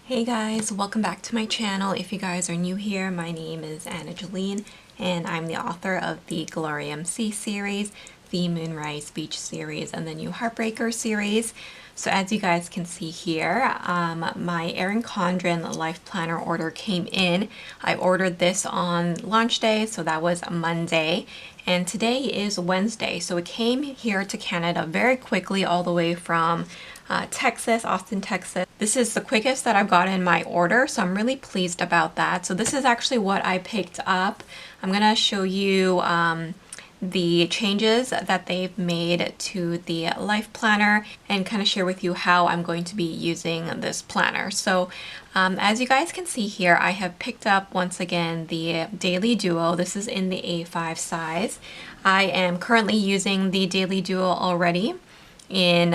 Hey guys, welcome back to my channel. If you guys are new here, my name is Jolene and I'm the author of the Glorium Sea series, the Moonrise Beach series, and the new Heartbreaker series. So as you guys can see here, my Erin Condren Life Planner order came in. I ordered this on launch day, so that was Monday. And today is Wednesday, so it came here to Canada very quickly all the way from Texas, Austin, Texas. This is the quickest that I've gotten my order, so I'm really pleased about that. So this is actually what I picked up. I'm gonna show you the changes that they've made to the life planner and kind of share with you how I'm going to be using this planner. So as you guys can see here, I have picked up once again the Daily Duo. This is in the A5 size. I am currently using the Daily Duo already in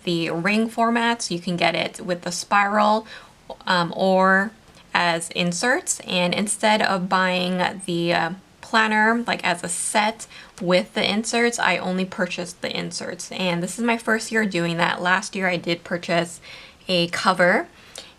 the ring format, so you can get it with the spiral or as inserts. And instead of buying the planner like as a set with the inserts, I only purchased the inserts, and this is my first year doing that. Last year I did purchase a cover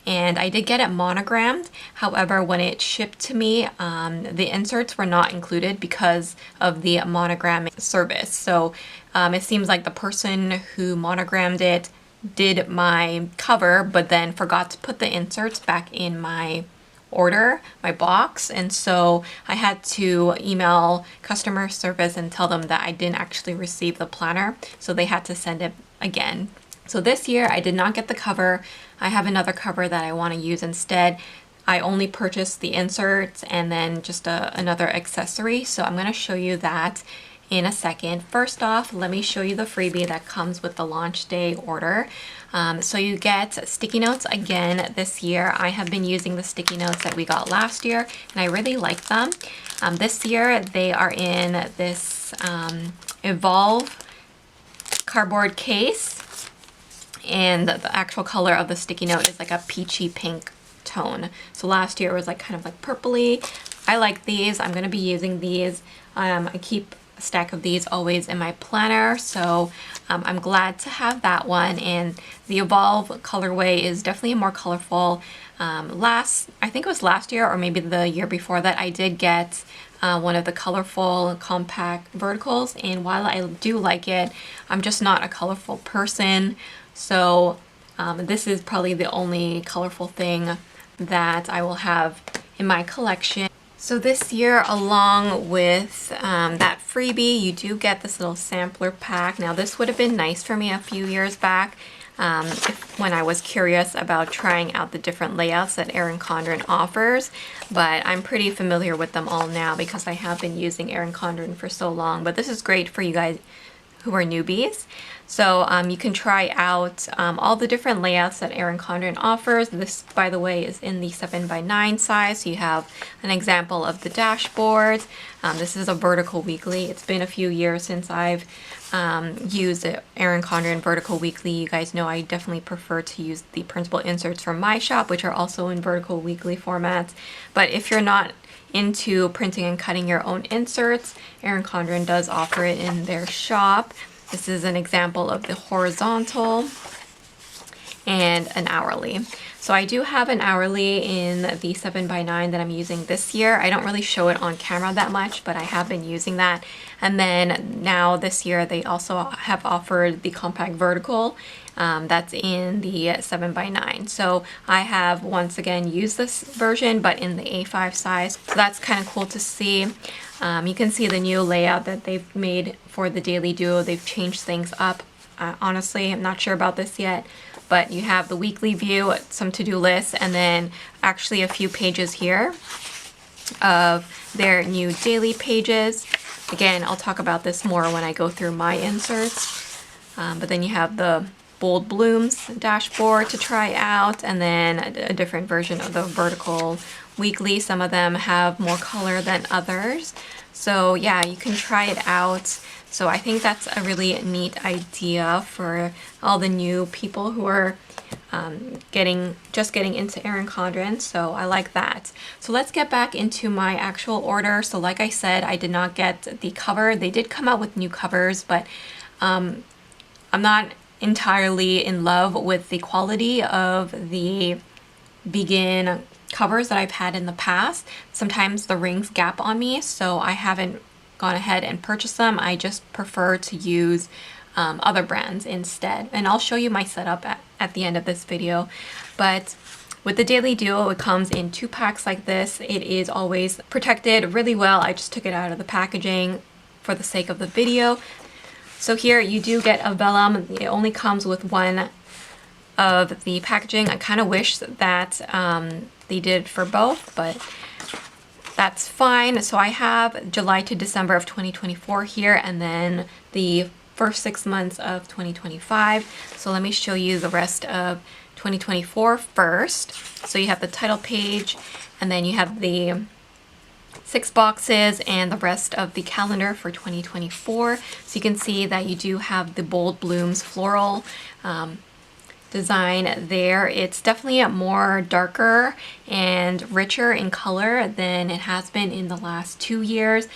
and I did get it monogrammed. However, when it shipped to me, the inserts were not included because of the monogram service. So it seems like the person who monogrammed it did my cover, but then forgot to put the inserts back in my order, my box, and so I had to email customer service and tell them that I didn't actually receive the planner, so they had to send it again. So this year I did not get the cover. I have another cover that I want to use instead. I only purchased the inserts and then just another accessory, so I'm going to show you that in a second. First off, let me show you the freebie that comes with the launch day order. So you get sticky notes again this year. I have been using the sticky notes that we got last year and I really like them. This year they are in this Evolve cardboard case, and the actual color of the sticky note is like a peachy pink tone. So last year it was like kind of like purpley. I like these. I'm going to be using these. I keep a stack of these always in my planner, so I'm glad to have that one. And the Evolve colorway is definitely more colorful. I think it was last year or maybe the year before that, I did get one of the colorful compact verticals, and while I do like it, I'm just not a colorful person. So this is probably the only colorful thing that I will have in my collection. So this year, along with that freebie, you do get this little sampler pack. Now this would have been nice for me a few years back when I was curious about trying out the different layouts that Erin Condren offers, but I'm pretty familiar with them all now because I have been using Erin Condren for so long. But this is great for you guys who are newbies. So you can try out all the different layouts that Erin Condren offers. This, by the way, is in the 7x9 size. So you have an example of the dashboard. This is a vertical weekly. It's been a few years since I've used Erin Condren vertical weekly. You guys know I definitely prefer to use the printable inserts from my shop, which are also in vertical weekly formats. But if you're not into printing and cutting your own inserts, Erin Condren does offer it in their shop. This is an example of the horizontal and an hourly. So I do have an hourly in the 7x9 that I'm using this year. I don't really show it on camera that much, but I have been using that. And then now this year they also have offered the compact vertical that's in the 7x9. So I have once again used this version, but in the A5 size. So that's kind of cool to see. You can see the new layout that they've made for the Daily Duo. They've changed things up. Honestly, I'm not sure about this yet, but you have the weekly view, some to-do lists, and then actually a few pages here of their new daily pages. Again, I'll talk about this more when I go through my inserts. But then you have the Bold Blooms dashboard to try out, and then a different version of the vertical weekly. Some of them have more color than others. So yeah, you can try it out. So I think that's a really neat idea for all the new people who are just getting into Erin Condren. So I like that. So let's get back into my actual order. So like I said, I did not get the cover. They did come out with new covers, but I'm not entirely in love with the quality of the begin covers that I've had in the past. Sometimes the rings gap on me, so I haven't gone ahead and purchased them. I just prefer to use other brands instead. And I'll show you my setup at the end of this video. But with the Daily Duo, it comes in 2 packs like this. It is always protected really well. I just took it out of the packaging for the sake of the video. So here you do get a vellum. It only comes with one of the packaging. I kind of wish that they did for both, but that's fine. So I have July to December of 2024 here, and then the first 6 months of 2025. So let me show you the rest of 2024 first. So you have the title page, and then you have the 6 boxes and the rest of the calendar for 2024. So you can see that you do have the Bold Blooms floral design there. It's definitely more darker and richer in color than it has been in the last 2 years.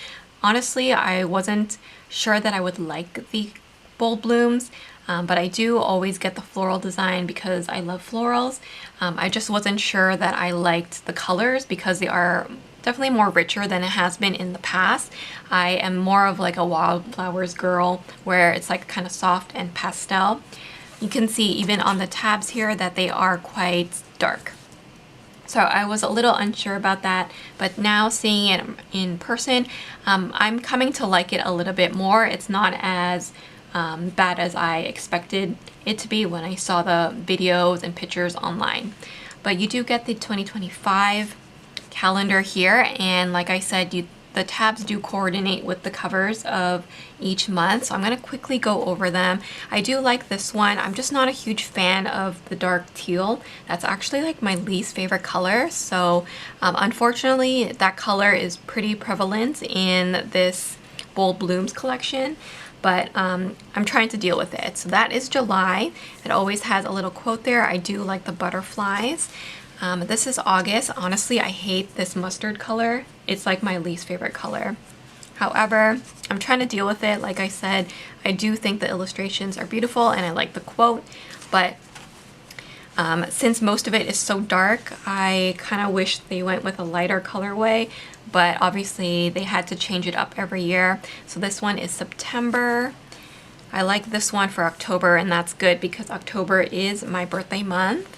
Honestly, I wasn't sure that I would like the Bold Blooms, but I do always get the floral design because I love florals. I just wasn't sure that I liked the colors because they are definitely more richer than it has been in the past. I am more of like a wildflowers girl where it's like kind of soft and pastel. You can see even on the tabs here that they are quite dark. So I was a little unsure about that, but now seeing it in person, I'm coming to like it a little bit more. It's not as bad as I expected it to be when I saw the videos and pictures online. But you do get the 2025 calendar here, and like I said, the tabs do coordinate with the covers of each month, so I'm going to quickly go over them. I do like this one. I'm just not a huge fan of the dark teal. That's actually like my least favorite color, so unfortunately that color is pretty prevalent in this Bold Blooms collection, but I'm trying to deal with it. So that is July. It always has a little quote there. I do like the butterflies. This is August. Honestly, I hate this mustard color. It's like my least favorite color. However, I'm trying to deal with it. Like I said, I do think the illustrations are beautiful and I like the quote, but since most of it is so dark, I kind of wish they went with a lighter colorway, but obviously they had to change it up every year. So this one is September. I like this one for October, and that's good because October is my birthday month.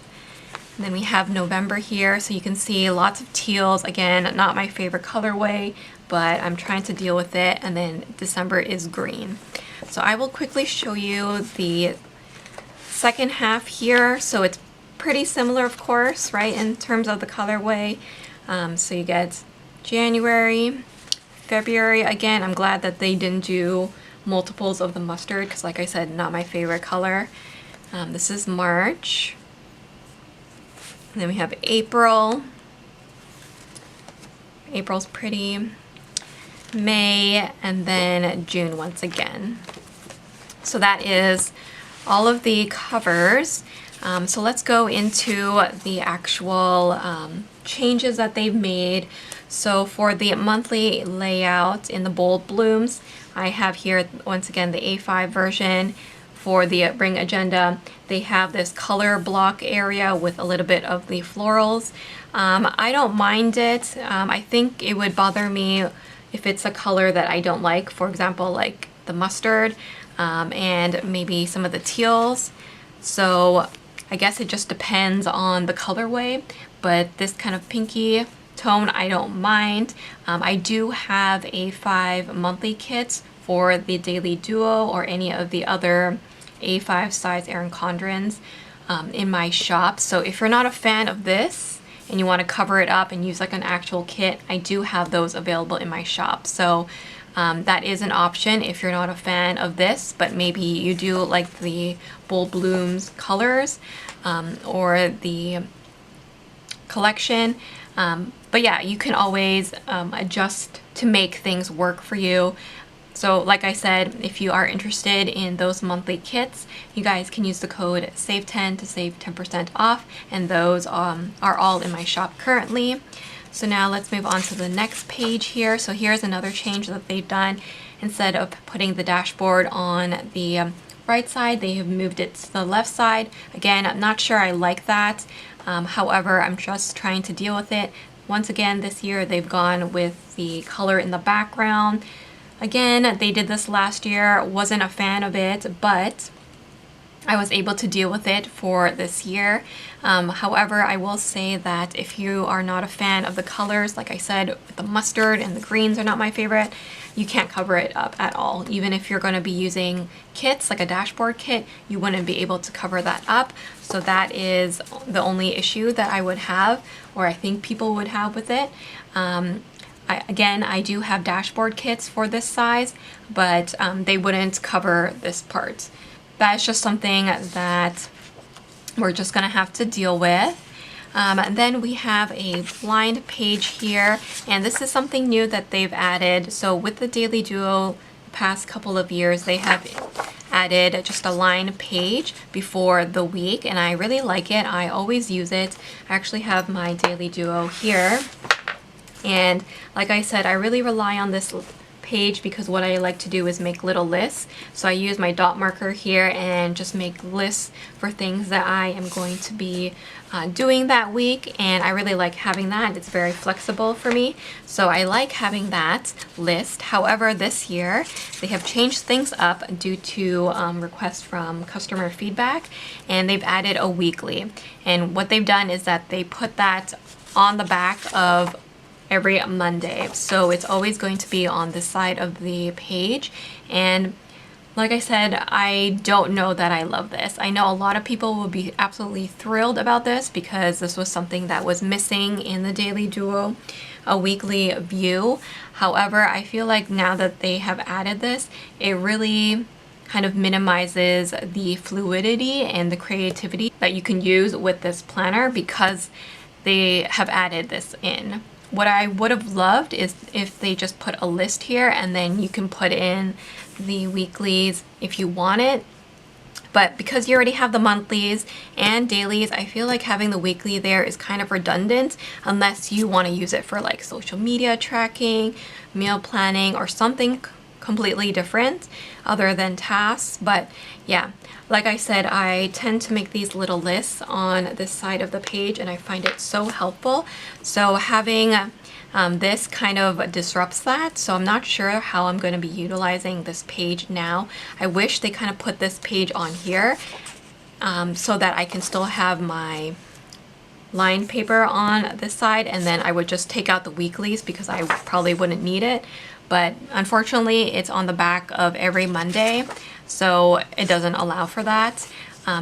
And then we have November here, so you can see lots of teals. Again, not my favorite colorway, but I'm trying to deal with it. And then December is green. So I will quickly show you the second half here. So it's pretty similar, of course, right, in terms of the colorway. So you get January, February. Again, I'm glad that they didn't do multiples of the mustard because, like I said, not my favorite color. This is March. And then we have April. April's pretty. May, and then June once again. So that is all of the covers. So let's go into the actual changes that they've made. So for the monthly layout in the Bold Blooms, I have here once again the A5 version. For the Bring Agenda, they have this color block area with a little bit of the florals. I don't mind it. I think it would bother me if it's a color that I don't like, for example, like the mustard and maybe some of the teals. So I guess it just depends on the colorway, but this kind of pinky tone I don't mind. I do have A5 monthly kits for the Daily Duo or any of the other A5 size Erin Condrens in my shop. So if you're not a fan of this and you want to cover it up and use like an actual kit, I do have those available in my shop. So that is an option if you're not a fan of this, but maybe you do like the Bold Blooms colors or the collection. But yeah, you can always adjust to make things work for you. So like I said, if you are interested in those monthly kits, you guys can use the code SAVE10 to save 10% off, and those are all in my shop currently. So now let's move on to the next page here. So here's another change that they've done. Instead of putting the dashboard on the right side, they have moved it to the left side. Again, I'm not sure I like that. However, I'm just trying to deal with it. Once again, this year they've gone with the color in the background. Again, they did this last year, wasn't a fan of it, but I was able to deal with it for this year. However, I will say that if you are not a fan of the colors, like I said, the mustard and the greens are not my favorite, you can't cover it up at all. Even if you're going to be using kits, like a dashboard kit, you wouldn't be able to cover that up. So that is the only issue that I would have, or I think people would have with it. Again, I do have dashboard kits for this size, but they wouldn't cover this part. That's just something that we're just gonna have to deal with. And then we have a blind page here, and this is something new that they've added. So with the Daily Duo, the past couple of years, they have added just a line page before the week, and I really like it. I always use it. I actually have my Daily Duo here, and like I said, I really rely on this page because what I like to do is make little lists. So I use my dot marker here and just make lists for things that I am going to be doing that week, and I really like having that. It's very flexible for me, so I like having that list. However, this year they have changed things up due to requests from customer feedback, and they've added a weekly. And what they've done is that they put that on the back of every Monday. So it's always going to be on this side of the page. And like I said, I don't know that I love this. I know a lot of people will be absolutely thrilled about this because this was something that was missing in the Daily Duo, a weekly view. However, I feel like now that they have added this, it really kind of minimizes the fluidity and the creativity that you can use with this planner because they have added this in. What I would have loved is if they just put a list here and then you can put in the weeklies if you want it. But because you already have the monthlies and dailies, I feel like having the weekly there is kind of redundant unless you want to use it for like social media tracking, meal planning, or something completely different other than tasks. But yeah, like I said, I tend to make these little lists on this side of the page and I find it so helpful. So having this kind of disrupts that. So I'm not sure how I'm going to be utilizing this page now. I wish they kind of put this page on here so that I can still have my lined paper on this side, and then I would just take out the weeklies because I probably wouldn't need it. But unfortunately, it's on the back of every Monday, so it doesn't allow for that.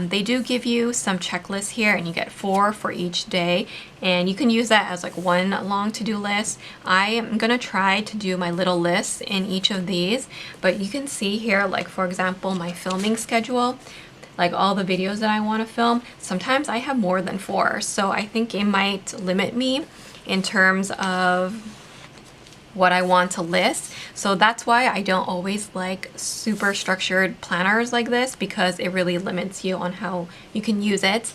They do give you some checklists here, and you get 4 for each day, and you can use that as like one long to-do list. I am gonna try to do my little lists in each of these, but you can see here, like for example, my filming schedule, like all the videos that I want to film. Sometimes I have more than 4, so I think it might limit me in terms of what I want to list. So that's why I don't always like super structured planners like this, because it really limits you on how you can use it.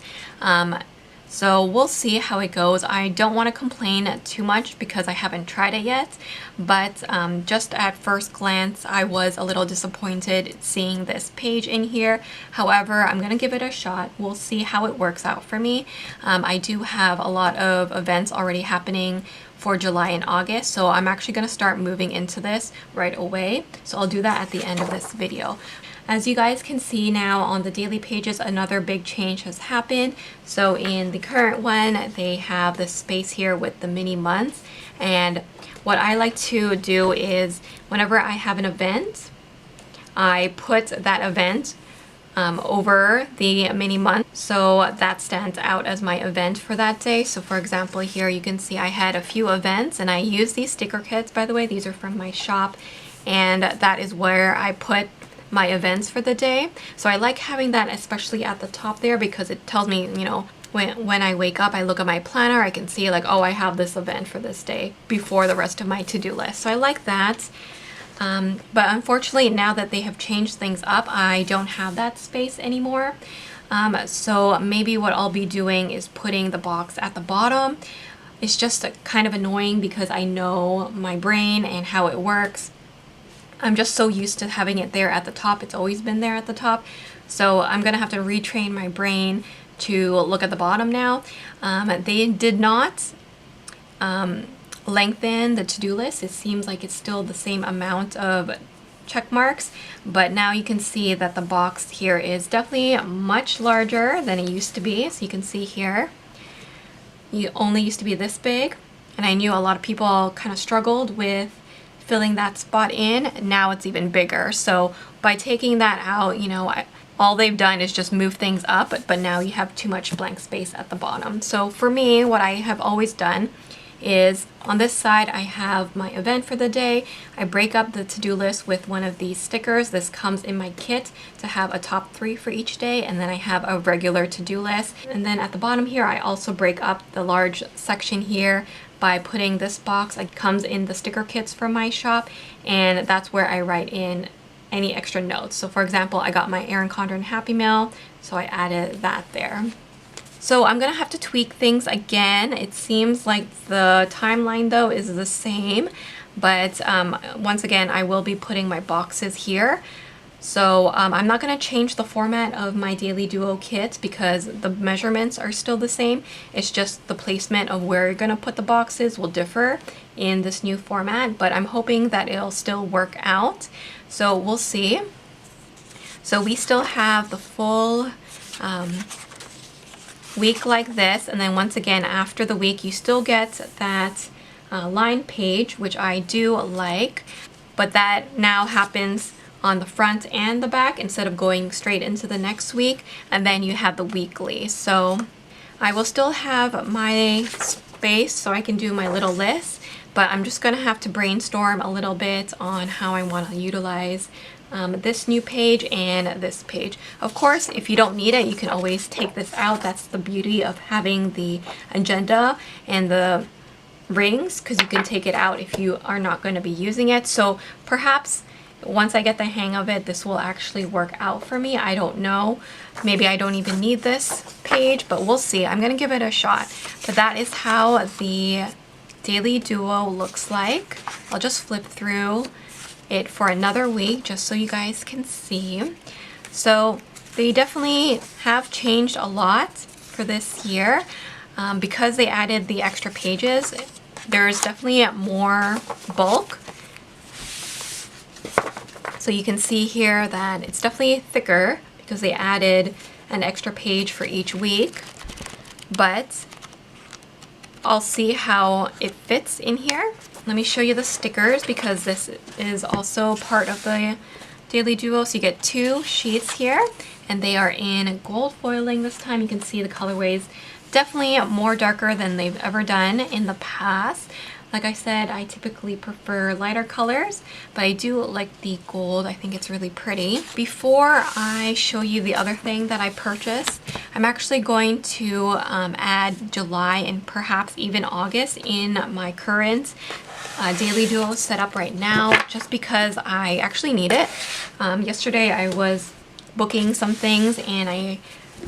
So we'll see how it goes. I don't want to complain too much because I haven't tried it yet, but just at first glance, I was a little disappointed seeing this page in here. However, I'm going to give it a shot. We'll see how it works out for me. I do have a lot of events already happening for July and August, so I'm actually going to start moving into this right away. So I'll do that at the end of this video. As you guys can see now on the daily pages, another big change has happened. So in the current one, they have this space here with the mini months. And what I like to do is whenever I have an event, I put that event over the mini month, so that stands out as my event for that day. So for example, here you can see I had a few events, and I use these sticker kits, by the way. These are from my shop, and that is where I put my events for the day. So I like having that especially at the top there, because it tells me, you know, when I wake up, I look at my planner, I can see like, oh, I have this event for this day before the rest of my to-do list. So I like that. But unfortunately, now that they have changed things up, I don't have that space anymore. So maybe what I'll be doing is putting the box at the bottom. It's just kind of annoying because I know my brain and how it works. I'm just so used to having it there at the top. It's always been there at the top. So I'm gonna have to retrain my brain to look at the bottom now. They did not lengthen the to-do list. It seems like it's still the same amount of check marks, but now you can see that the box here is definitely much larger than it used to be. So you can see here, it only used to be this big, and I knew a lot of people kind of struggled with filling that spot in. Now it's even bigger. So by taking that out, you know, all they've done is just move things up, but now you have too much blank space at the bottom. So for me, what I have always done is on this side, I have my event for the day. I break up the to-do list with one of these stickers. This comes in my kit to have a top 3 for each day, and then I have a regular to-do list. And then at the bottom here, I also break up the large section here by putting this box. It comes in the sticker kits from my shop, and that's where I write in any extra notes. So for example, I got my Erin Condren Happy Mail, so I added that there. So I'm gonna have to tweak things again. It seems like the timeline though is the same, but once again, I will be putting my boxes here. So I'm not gonna change the format of my Daily Duo kit because the measurements are still the same. It's just the placement of where you're gonna put the boxes will differ in this new format, but I'm hoping that it'll still work out. So we'll see. So we still have the full week like this, and then once again after the week you still get that line page, which I do like, but that now happens on the front and the back instead of going straight into the next week, and then you have the weekly. So I will still have my space so I can do my little list, but I'm just gonna have to brainstorm a little bit on how I want to utilize this new page and this page. Of course, if you don't need it, you can always take this out. That's the beauty of having the agenda and the rings, because you can take it out if you are not going to be using it. So perhaps once I get the hang of it, this will actually work out for me. I don't know. Maybe I don't even need this page, but we'll see. I'm going to give it a shot. But that is how the Daily Duo looks like. I'll just flip through it for another week just so you guys can see. So they definitely have changed a lot for this year because they added the extra pages. There's definitely more bulk. So you can see here that it's definitely thicker because they added an extra page for each week, but I'll see how it fits in here. Let me show you the stickers because this is also part of the Daily Duo. So you get 2 sheets here, and they are in gold foiling this time. You can see the colorways definitely more darker than they've ever done in the past. Like I said, I typically prefer lighter colors, but I do like the gold. I think it's really pretty. Before I show you the other thing that I purchased, I'm actually going to add July and perhaps even August in my current Daily Duo setup right now, just because I actually need it. Yesterday I was booking some things and I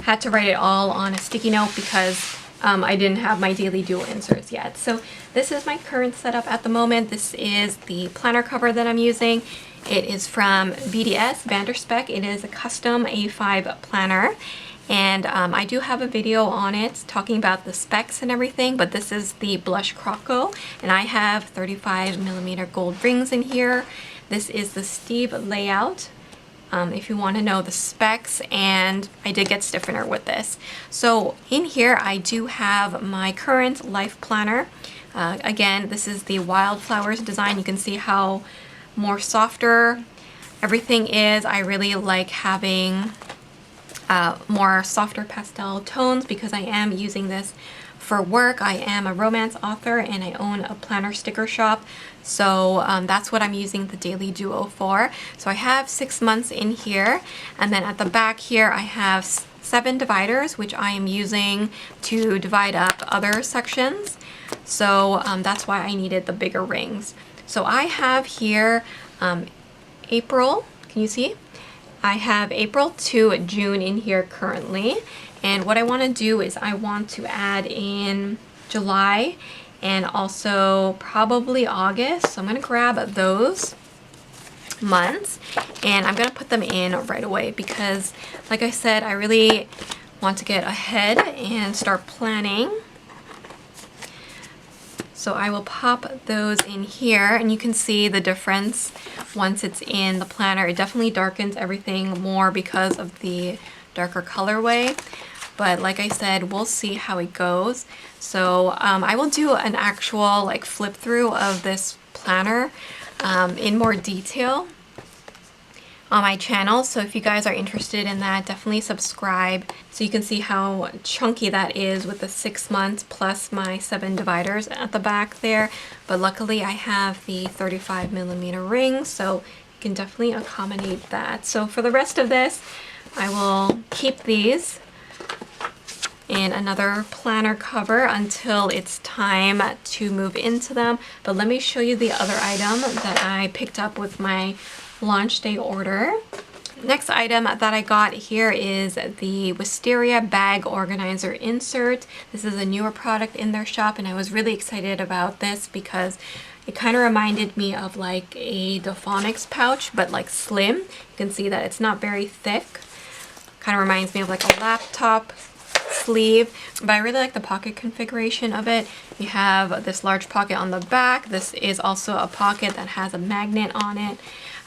had to write it all on a sticky note because I didn't have my Daily Duo inserts yet. So this is my current setup at the moment. This is the planner cover that I'm using. It is from BDS Vanderspec. It is a custom A5 planner. And I do have a video on it talking about the specs and everything, but this is the Blush Croco, and I have 35mm gold rings in here. This is the Steve layout, if you want to know the specs, and I did get stiffener with this. So in here I do have my current life planner. Again, this is the Wildflowers design. You can see how more softer everything is. I really like having more softer pastel tones because I am using this for work. I am a romance author and I own a planner sticker shop, so that's what I'm using the Daily Duo for. So I have 6 months in here, and then at the back here I have 7 dividers which I am using to divide up other sections. So that's why I needed the bigger rings. So I have here April, can you see? I have April to June in here currently, and what I want to do is I want to add in July and also probably August. So I'm going to grab those months and I'm going to put them in right away because, like I said, I really want to get ahead and start planning. So I will pop those in here, and you can see the difference once it's in the planner. It definitely darkens everything more because of the darker colorway. But like I said, we'll see how it goes. So I will do an actual like flip through of this planner in more detail on my channel. So if you guys are interested in that, definitely subscribe so you can see how chunky that is with the 6 months plus my 7 dividers at the back there. But luckily I have the 35mm ring, so you can definitely accommodate that. So for the rest of this, I will keep these in another planner cover until it's time to move into them. But let me show you the other item that I picked up with my launch day order. Next item that I got here is the Wisteria Bag Organizer Insert. This is a newer product in their shop, and I was really excited about this because it kind of reminded me of like a Dophonics pouch, but like slim. You can see that it's not very thick. Kind of reminds me of like a laptop sleeve, but I really like the pocket configuration of it. You have this large pocket on the back. This is also a pocket that has a magnet on it.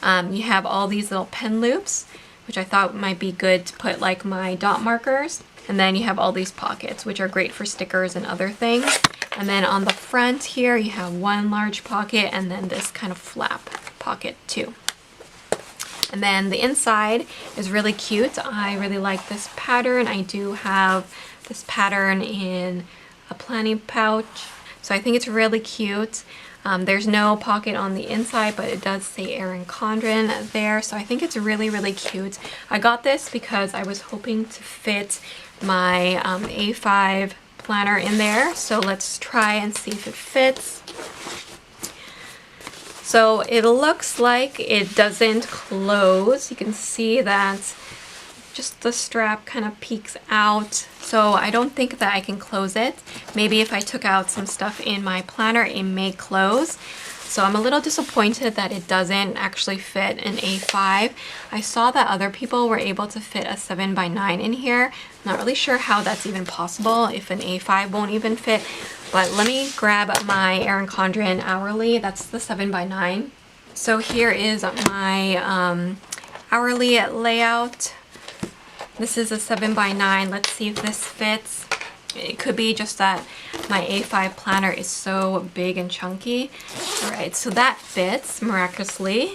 You have all these little pen loops, which I thought might be good to put like my dot markers. And then you have all these pockets, which are great for stickers and other things. And then on the front here, you have one large pocket and then this kind of flap pocket too. And then the inside is really cute. I really like this pattern. I do have this pattern in a planning pouch, so I think it's really cute. There's no pocket on the inside, but it does say Erin Condren there, so I think it's really, really cute. I got this because I was hoping to fit my A5 planner in there, so let's try and see if it fits. So it looks like it doesn't close. You can see that just the strap kind of peeks out. So I don't think that I can close it. Maybe if I took out some stuff in my planner, it may close. So I'm a little disappointed that it doesn't actually fit an A5. I saw that other people were able to fit a 7x9 in here. I'm not really sure how that's even possible if an A5 won't even fit. But let me grab my Erin Condren hourly. That's the 7x9. So here is my hourly layout. This is a 7x9. Let's see if this fits. It could be just that my A5 planner is so big and chunky. All right, so that fits miraculously.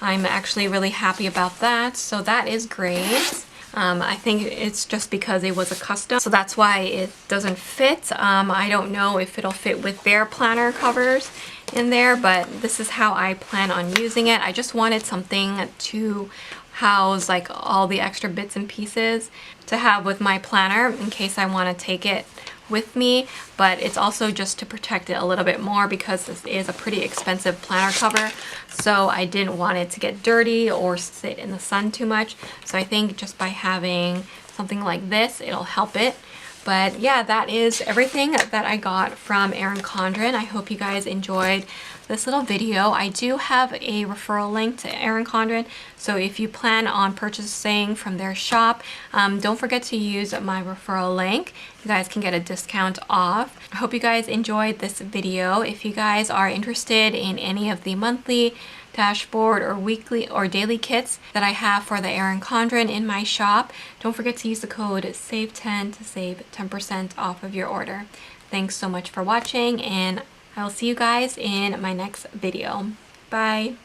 I'm actually really happy about that. So that is great. I think it's just because it was a custom, so that's why it doesn't fit. I don't know if it'll fit with their planner covers in there, but this is how I plan on using it. I just wanted something to house like all the extra bits and pieces to have with my planner in case I want to take it with me, but it's also just to protect it a little bit more because this is a pretty expensive planner cover, so I didn't want it to get dirty or sit in the sun too much. So I think just by having something like this, it'll help it. But yeah, that is everything that I got from Erin Condren. I hope you guys enjoyed this little video. I do have a referral link to Erin Condren, so if you plan on purchasing from their shop, don't forget to use my referral link. You guys can get a discount off. I hope you guys enjoyed this video. If you guys are interested in any of the monthly, dashboard, or weekly or daily kits that I have for the Erin Condren in my shop, don't forget to use the code SAVE10 to save 10% off of your order. Thanks so much for watching, and I'll see you guys in my next video. Bye!